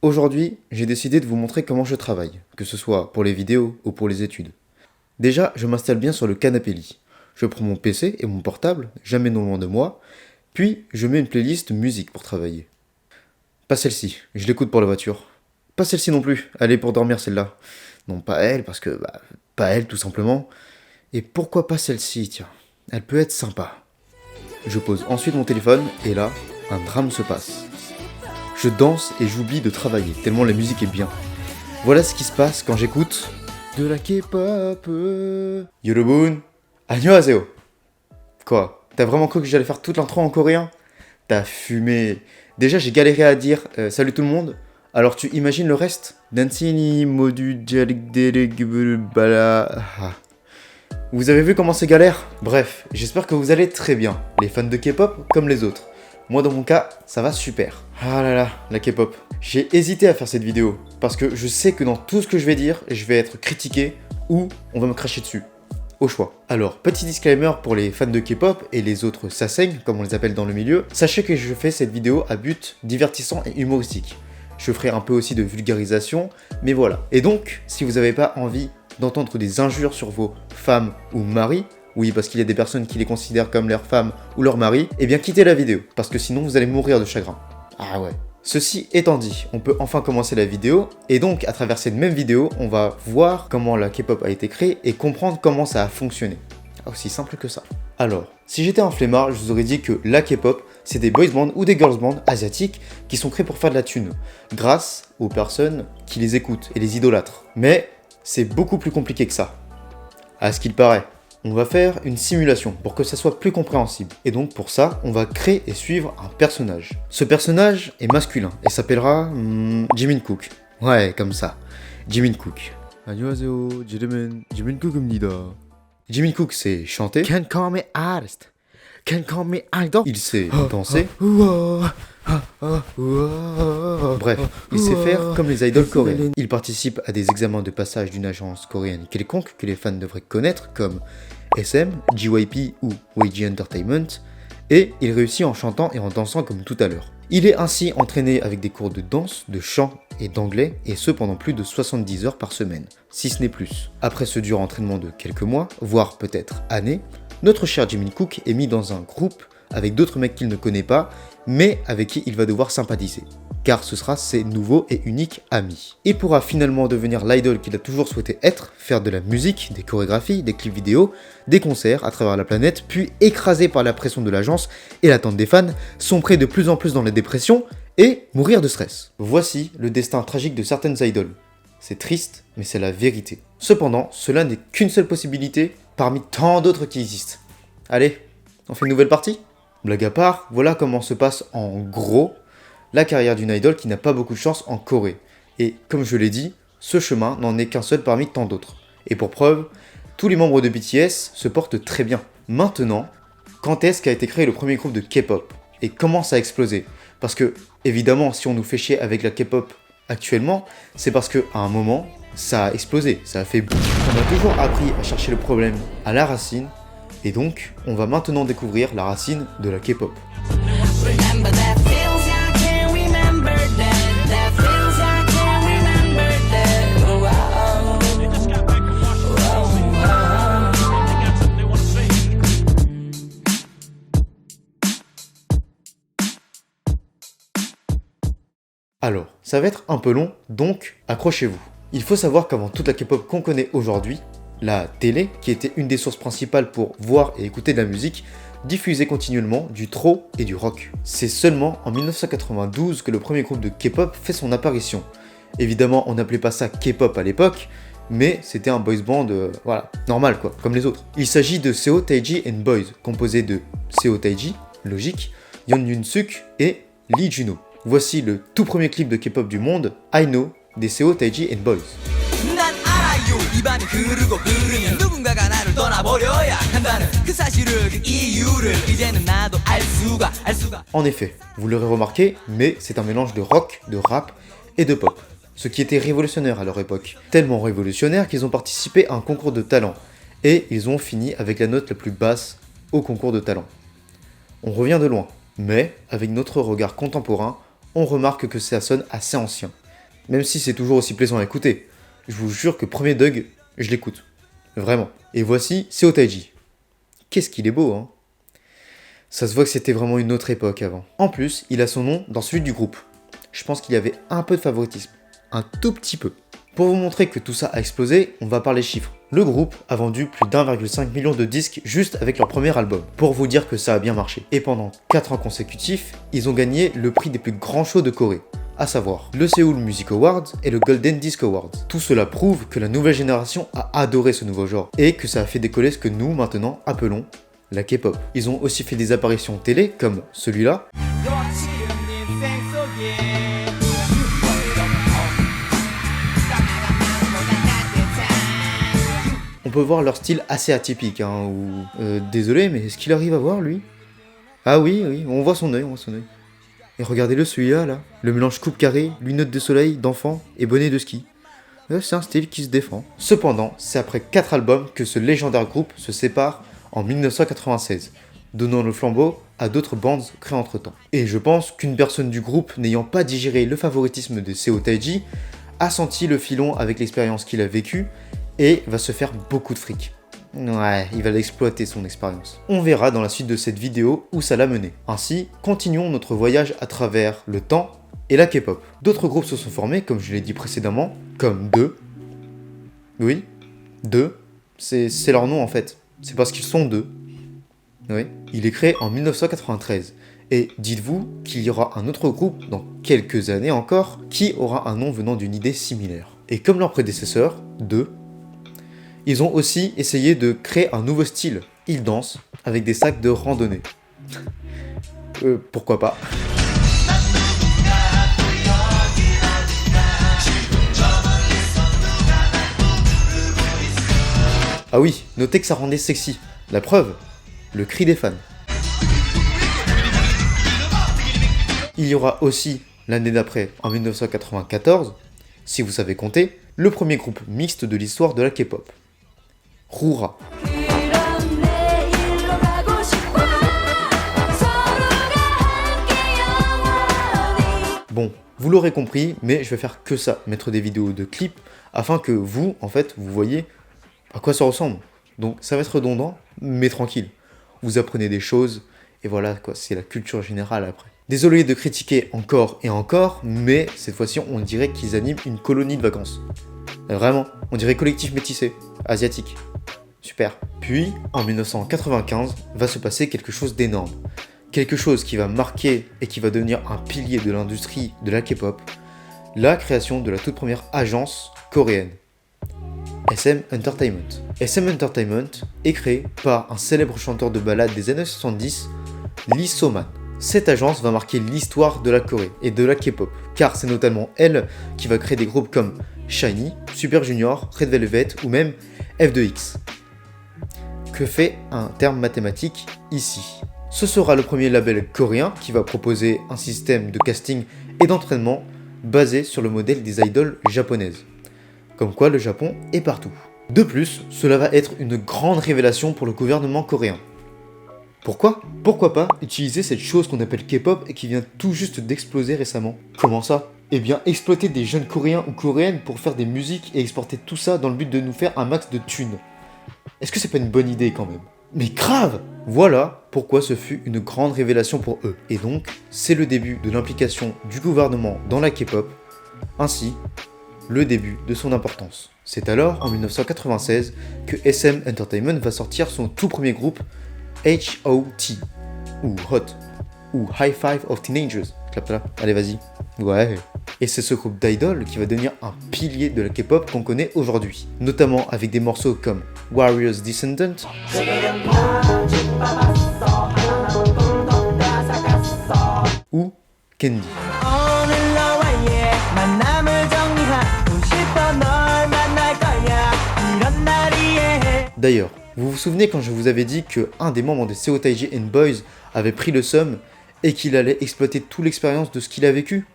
Aujourd'hui, j'ai décidé de vous montrer comment je travaille, que ce soit pour les vidéos ou pour les études. Déjà, je m'installe bien sur le canapé lit. Je prends mon PC et mon portable, jamais non loin de moi, puis je mets une playlist musique pour travailler. Pas celle-ci, je l'écoute pour la voiture. Pas celle-ci non plus, elle est pour dormir celle-là. Non, pas elle, parce que, pas elle tout simplement. Et pourquoi pas celle-ci, tiens, elle peut être sympa. Je pose ensuite mon téléphone, et là, un drame se passe. Je danse et j'oublie de travailler, tellement la musique est bien. Voilà ce qui se passe quand j'écoute de la K-pop. Yorobun, annyeonghaseyo. Quoi? T'as vraiment cru que j'allais faire toute l'intro en coréen? T'as fumé. Déjà, j'ai galéré à dire salut tout le monde. Alors tu imagines le reste? Dancini modu bala. Vous avez vu comment c'est galère? Bref, j'espère que vous allez très bien, les fans de K-pop comme les autres. Moi dans mon cas, ça va super. Ah là là, la K-pop. J'ai hésité à faire cette vidéo, parce que je sais que dans tout ce que je vais dire, je vais être critiqué ou on va me cracher dessus. Au choix. Alors, petit disclaimer pour les fans de K-pop et les autres sasaeng, comme on les appelle dans le milieu, sachez que je fais cette vidéo à but divertissant et humoristique. Je ferai un peu aussi de vulgarisation, mais voilà. Et donc, si vous n'avez pas envie d'entendre des injures sur vos femmes ou maris, oui, parce qu'il y a des personnes qui les considèrent comme leur femme ou leur mari, eh bien quittez la vidéo, parce que sinon vous allez mourir de chagrin. Ah ouais. Ceci étant dit, on peut enfin commencer la vidéo, et donc à travers cette même vidéo, on va voir comment la K-pop a été créée et comprendre comment ça a fonctionné. Aussi simple que ça. Alors, si j'étais un flemmard, je vous aurais dit que la K-pop, c'est des boys bands ou des girls bands asiatiques qui sont créés pour faire de la thune, grâce aux personnes qui les écoutent et les idolâtrent. Mais c'est beaucoup plus compliqué que ça. À ce qu'il paraît. On va faire une simulation pour que ça soit plus compréhensible. Et donc pour ça, on va créer et suivre un personnage. Ce personnage est masculin et s'appellera Jimin Kook. Ouais, comme ça. Jimin Kook. 안녕하세요. Jimin Kook입니다. Jimin Kook sait chanter. Can call me artist. Can call me idol. Il sait danser. Bref, il sait faire comme les idoles coréennes. Il participe à des examens de passage d'une agence coréenne quelconque que les fans devraient connaître comme SM, JYP ou YG Entertainment, et il réussit en chantant et en dansant comme tout à l'heure. Il est ainsi entraîné avec des cours de danse, de chant et d'anglais, et ce pendant plus de 70 heures par semaine, si ce n'est plus. Après ce dur entraînement de quelques mois, voire peut-être années, notre cher Jimin Kook est mis dans un groupe avec d'autres mecs qu'il ne connaît pas, mais avec qui il va devoir sympathiser, car ce sera ses nouveaux et uniques amis. Il pourra finalement devenir l'idole qu'il a toujours souhaité être, faire de la musique, des chorégraphies, des clips vidéo, des concerts à travers la planète, puis écrasé par la pression de l'agence et l'attente des fans, sombrer de plus en plus dans la dépression et mourir de stress. Voici le destin tragique de certaines idoles. C'est triste, mais c'est la vérité. Cependant, cela n'est qu'une seule possibilité parmi tant d'autres qui existent. Allez, on fait une nouvelle partie ? Blague à part, voilà comment se passe en gros la carrière d'une idole qui n'a pas beaucoup de chance en Corée. Et comme je l'ai dit, ce chemin n'en est qu'un seul parmi tant d'autres. Et pour preuve, tous les membres de BTS se portent très bien. Maintenant, quand est-ce qu'a été créé le premier groupe de K-pop ? Et comment ça a explosé ? Parce que, évidemment, si on nous fait chier avec la K-pop actuellement, c'est parce qu'à un moment, ça a explosé, ça a fait boum. On a toujours appris à chercher le problème à la racine, et donc, on va maintenant découvrir la racine de la K-pop. Alors, ça va être un peu long, donc accrochez-vous. Il faut savoir qu'avant toute la K-pop qu'on connaît aujourd'hui, la télé, qui était une des sources principales pour voir et écouter de la musique, diffusait continuellement du throw et du rock. C'est seulement en 1992 que le premier groupe de K-pop fait son apparition. Évidemment, on n'appelait pas ça K-pop à l'époque, mais c'était un boys band, voilà, normal quoi, comme les autres. Il s'agit de Seo Taiji and Boys, composé de Seo Taiji, logique, Yeon Yoon-suk et Lee Juno. Voici le tout premier clip de K-pop du monde, I Know, des Seo Taiji and Boys. En effet, vous l'aurez remarqué, mais c'est un mélange de rock, de rap et de pop. Ce qui était révolutionnaire à leur époque. Tellement révolutionnaire qu'ils ont participé à un concours de talent. Et ils ont fini avec la note la plus basse au concours de talent. On revient de loin, mais avec notre regard contemporain, on remarque que ça sonne assez ancien. Même si c'est toujours aussi plaisant à écouter. Je vous jure que premier Doug, je l'écoute. Vraiment. Et voici Seo Taiji. Qu'est-ce qu'il est beau, hein. Ça se voit que c'était vraiment une autre époque avant. En plus, il a son nom dans celui du groupe. Je pense qu'il y avait un peu de favoritisme. Un tout petit peu. Pour vous montrer que tout ça a explosé, on va parler chiffres. Le groupe a vendu plus d'1,5 million de disques juste avec leur premier album, pour vous dire que ça a bien marché. Et pendant 4 ans consécutifs, ils ont gagné le prix des plus grands shows de Corée, à savoir le Seoul Music Awards et le Golden Disc Awards. Tout cela prouve que la nouvelle génération a adoré ce nouveau genre, et que ça a fait décoller ce que nous, maintenant, appelons la K-pop. Ils ont aussi fait des apparitions télé, comme celui-là. On peut voir leur style assez atypique, hein, désolé, mais est-ce qu'il arrive à voir, lui? Ah oui, on voit son œil, Et regardez-le, celui-là, là. Le mélange coupe carré, lunettes de soleil, d'enfant et bonnet de ski. C'est un style qui se défend. Cependant, c'est après 4 albums que ce légendaire groupe se sépare en 1996, donnant le flambeau à d'autres bandes créées entre-temps. Et je pense qu'une personne du groupe n'ayant pas digéré le favoritisme de Seo Taiji a senti le filon avec l'expérience qu'il a vécue et va se faire beaucoup de fric. Ouais, il va l'exploiter son expérience. On verra dans la suite de cette vidéo où ça l'a mené. Ainsi, continuons notre voyage à travers le temps et la K-pop. D'autres groupes se sont formés, comme je l'ai dit précédemment, comme deux. Oui, deux. C'est leur nom en fait. C'est parce qu'ils sont deux. Oui. Il est créé en 1993. Et dites-vous qu'il y aura un autre groupe dans quelques années encore qui aura un nom venant d'une idée similaire. Et comme leurs prédécesseurs, deux, ils ont aussi essayé de créer un nouveau style. Ils dansent avec des sacs de randonnée. Pourquoi pas? Ah oui, notez que ça rendait sexy. La preuve, le cri des fans. Il y aura aussi, l'année d'après, en 1994, si vous savez compter, le premier groupe mixte de l'histoire de la K-pop. Roura. Bon, vous l'aurez compris, mais je vais faire que ça, mettre des vidéos de clips, afin que vous, en fait, vous voyez à quoi ça ressemble. Donc ça va être redondant, mais tranquille. Vous apprenez des choses, et voilà, quoi, c'est la culture générale après. Désolé de critiquer encore et encore, mais cette fois-ci, on dirait qu'ils animent une colonie de vacances. Vraiment, on dirait collectif métissé, asiatique. Super. Puis, en 1995, va se passer quelque chose d'énorme. Quelque chose qui va marquer et qui va devenir un pilier de l'industrie de la K-pop, la création de la toute première agence coréenne, SM Entertainment. SM Entertainment est créée par un célèbre chanteur de ballades des années 70, Lee So-man. Cette agence va marquer l'histoire de la Corée et de la K-pop, car c'est notamment elle qui va créer des groupes comme SHINee, Super Junior, Red Velvet ou même F2X. Que fait un terme mathématique ici? Ce sera le premier label coréen qui va proposer un système de casting et d'entraînement basé sur le modèle des idoles japonaises. Comme quoi le Japon est partout. De plus, cela va être une grande révélation pour le gouvernement coréen. Pourquoi? Pourquoi pas utiliser cette chose qu'on appelle K-pop et qui vient tout juste d'exploser récemment? Comment ça? Eh bien, exploiter des jeunes coréens ou coréennes pour faire des musiques et exporter tout ça dans le but de nous faire un max de thunes. Est-ce que c'est pas une bonne idée quand même? Mais grave! Voilà pourquoi ce fut une grande révélation pour eux. Et donc, c'est le début de l'implication du gouvernement dans la K-pop, ainsi le début de son importance. C'est alors, en 1996, que SM Entertainment va sortir son tout premier groupe, HOT, ou Hot, ou High Five of Teenagers. Clap-là, allez vas-y. Ouais. Et c'est ce groupe d'idoles qui va devenir un pilier de la K-pop qu'on connaît aujourd'hui, notamment avec des morceaux comme Warriors Descendant ou Candy. D'ailleurs, vous vous souvenez quand je vous avais dit que un des membres de Seo Taiji and Boys avait pris le seum et qu'il allait exploiter toute l'expérience de ce qu'il a vécu?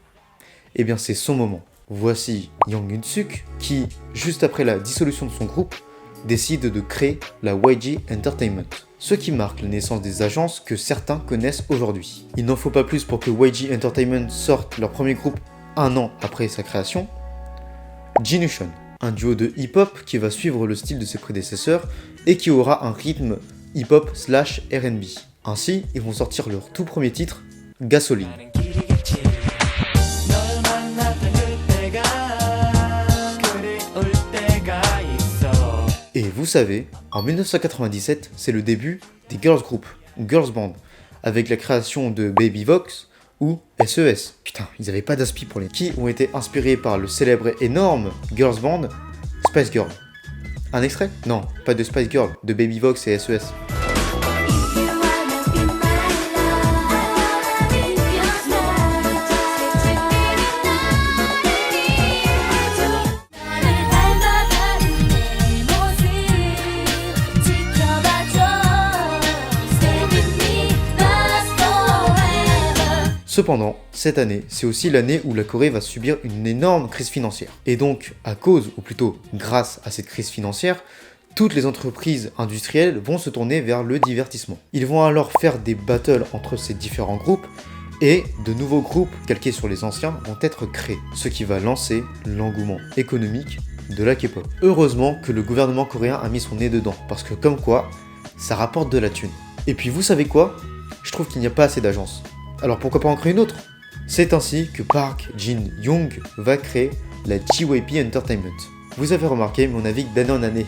Eh bien c'est son moment. Voici Young Eun-suk qui, juste après la dissolution de son groupe, décide de créer la YG Entertainment, ce qui marque la naissance des agences que certains connaissent aujourd'hui. Il n'en faut pas plus pour que YG Entertainment sorte leur premier groupe un an après sa création, Jinusean, un duo de hip-hop qui va suivre le style de ses prédécesseurs et qui aura un rythme hip-hop / R&B. Ainsi, ils vont sortir leur tout premier titre, Gasoline. Et vous savez, en 1997, c'est le début des girls group, ou girls band, avec la création de Baby Vox ou SES. Putain, ils avaient pas d'aspi pour les... Qui ont été inspirés par le célèbre et énorme girls band Spice Girl. Un extrait? Non, pas de Spice Girl, de Baby Vox et SES. Cependant, cette année, c'est aussi l'année où la Corée va subir une énorme crise financière. Et donc, à cause, ou plutôt grâce à cette crise financière, toutes les entreprises industrielles vont se tourner vers le divertissement. Ils vont alors faire des battles entre ces différents groupes, et de nouveaux groupes calqués sur les anciens vont être créés, ce qui va lancer l'engouement économique de la K-pop. Heureusement que le gouvernement coréen a mis son nez dedans, parce que comme quoi, ça rapporte de la thune. Et puis vous savez quoi? Je trouve qu'il n'y a pas assez d'agences. Alors pourquoi pas en créer une autre? C'est ainsi que Park Jin-young va créer la JYP Entertainment. Vous avez remarqué, mais on navigue d'année en année.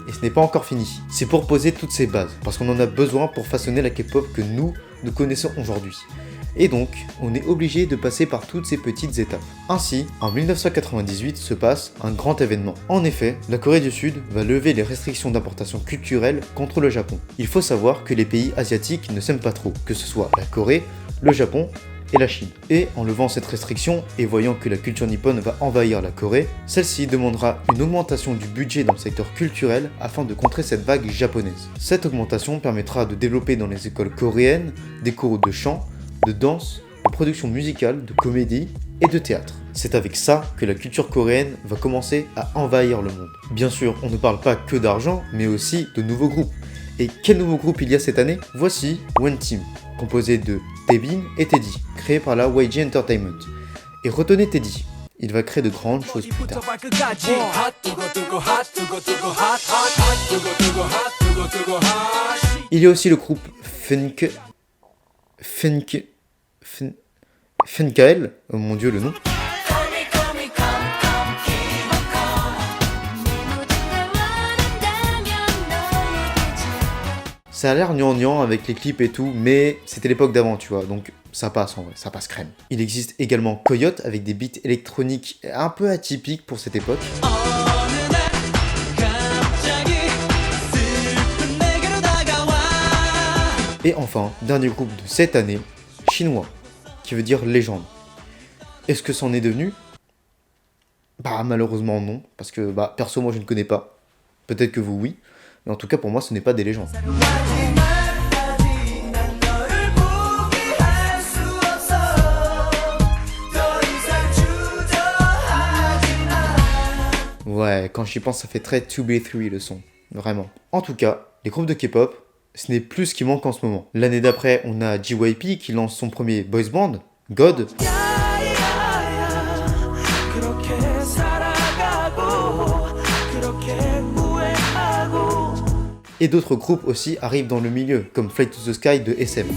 Et ce n'est pas encore fini. C'est pour poser toutes ces bases, parce qu'on en a besoin pour façonner la K-pop que nous connaissons aujourd'hui. Et donc, on est obligé de passer par toutes ces petites étapes. Ainsi, en 1998 se passe un grand événement. En effet, la Corée du Sud va lever les restrictions d'importation culturelle contre le Japon. Il faut savoir que les pays asiatiques ne s'aiment pas trop, que ce soit la Corée, le Japon et la Chine. Et en levant cette restriction et voyant que la culture nippone va envahir la Corée, celle-ci demandera une augmentation du budget dans le secteur culturel afin de contrer cette vague japonaise. Cette augmentation permettra de développer dans les écoles coréennes des cours de chant, de danse, de production musicale, de comédie et de théâtre. C'est avec ça que la culture coréenne va commencer à envahir le monde. Bien sûr, on ne parle pas que d'argent, mais aussi de nouveaux groupes. Et quel nouveau groupe il y a cette année? Voici One Team, composé de Taebin et Teddy, créé par la YG Entertainment. Et retenez Teddy, il va créer de grandes choses plus tard. Il y a aussi le groupe Funkael, oh mon dieu le nom. Ça a l'air gnangnan avec les clips et tout, mais c'était l'époque d'avant, tu vois, donc ça passe en vrai, ça passe crème. Il existe également Coyote avec des beats électroniques un peu atypiques pour cette époque. Et enfin, dernier groupe de cette année, Chinois, qui veut dire légende. Est-ce que c'en est devenu? Bah malheureusement non, parce que perso moi je ne connais pas. Peut-être que vous oui, mais en tout cas pour moi ce n'est pas des légendes. Ouais, quand j'y pense ça fait très 2B3 le son, vraiment. En tout cas, les groupes de K-pop, ce n'est plus ce qui manque en ce moment. L'année d'après, on a JYP qui lance son premier boys band, God. Et d'autres groupes aussi arrivent dans le milieu, comme Fly to the Sky de SM.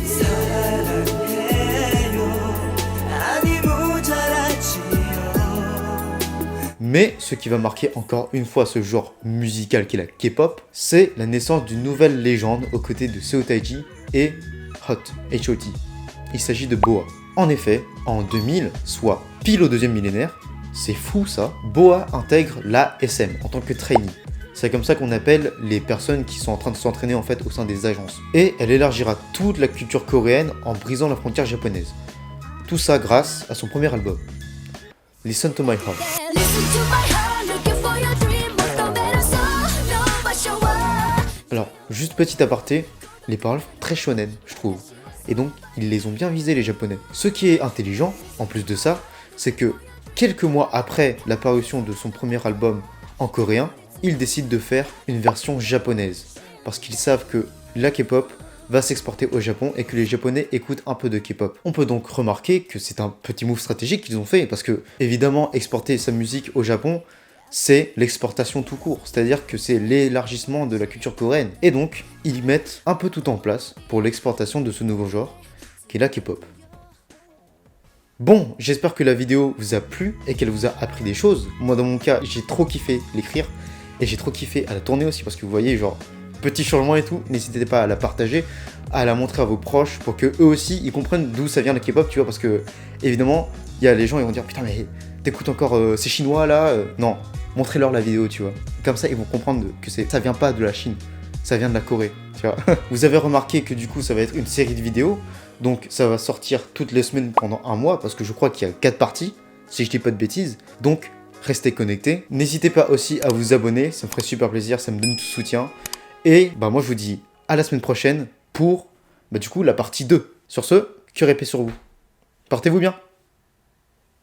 Mais ce qui va marquer encore une fois ce genre musical qu'est la K-pop, c'est la naissance d'une nouvelle légende aux côtés de Seo Taiji et H.O.T. Il s'agit de BoA. En effet, en 2000, soit pile au deuxième millénaire, c'est fou ça, BoA intègre la SM en tant que trainee. C'est comme ça qu'on appelle les personnes qui sont en train de s'entraîner en fait au sein des agences. Et elle élargira toute la culture coréenne en brisant la frontière japonaise. Tout ça grâce à son premier album, Listen to My Heart. Alors, juste petit aparté, les paroles sont très shonen, je trouve. Et donc, ils les ont bien visés les japonais. Ce qui est intelligent, en plus de ça, c'est que quelques mois après la parution de son premier album en coréen, ils décident de faire une version japonaise. Parce qu'ils savent que la K-pop va s'exporter au Japon et que les Japonais écoutent un peu de K-pop. On peut donc remarquer que c'est un petit move stratégique qu'ils ont fait, parce que, évidemment, exporter sa musique au Japon, c'est l'exportation tout court. C'est-à-dire que c'est l'élargissement de la culture coréenne. Et donc, ils mettent un peu tout en place pour l'exportation de ce nouveau genre, qui est la K-pop. Bon, j'espère que la vidéo vous a plu et qu'elle vous a appris des choses. Moi, dans mon cas, j'ai trop kiffé l'écrire et j'ai trop kiffé à la tourner aussi parce que vous voyez, genre, petit changement et tout, n'hésitez pas à la partager, à la montrer à vos proches pour que eux aussi ils comprennent d'où ça vient la K-pop, tu vois, parce que évidemment, il y a les gens ils vont dire putain mais t'écoutes encore ces chinois là, non, montrez-leur la vidéo, tu vois. Comme ça ils vont comprendre que ça vient pas de la Chine, ça vient de la Corée, tu vois. Vous avez remarqué que du coup ça va être une série de vidéos, donc ça va sortir toutes les semaines pendant un mois parce que je crois qu'il y a 4 parties, si je dis pas de bêtises. Donc restez connectés. N'hésitez pas aussi à vous abonner, ça me ferait super plaisir, ça me donne tout soutien. Et bah moi je vous dis à la semaine prochaine pour du coup la partie 2. Sur ce, cœur épais sur vous. Portez-vous bien.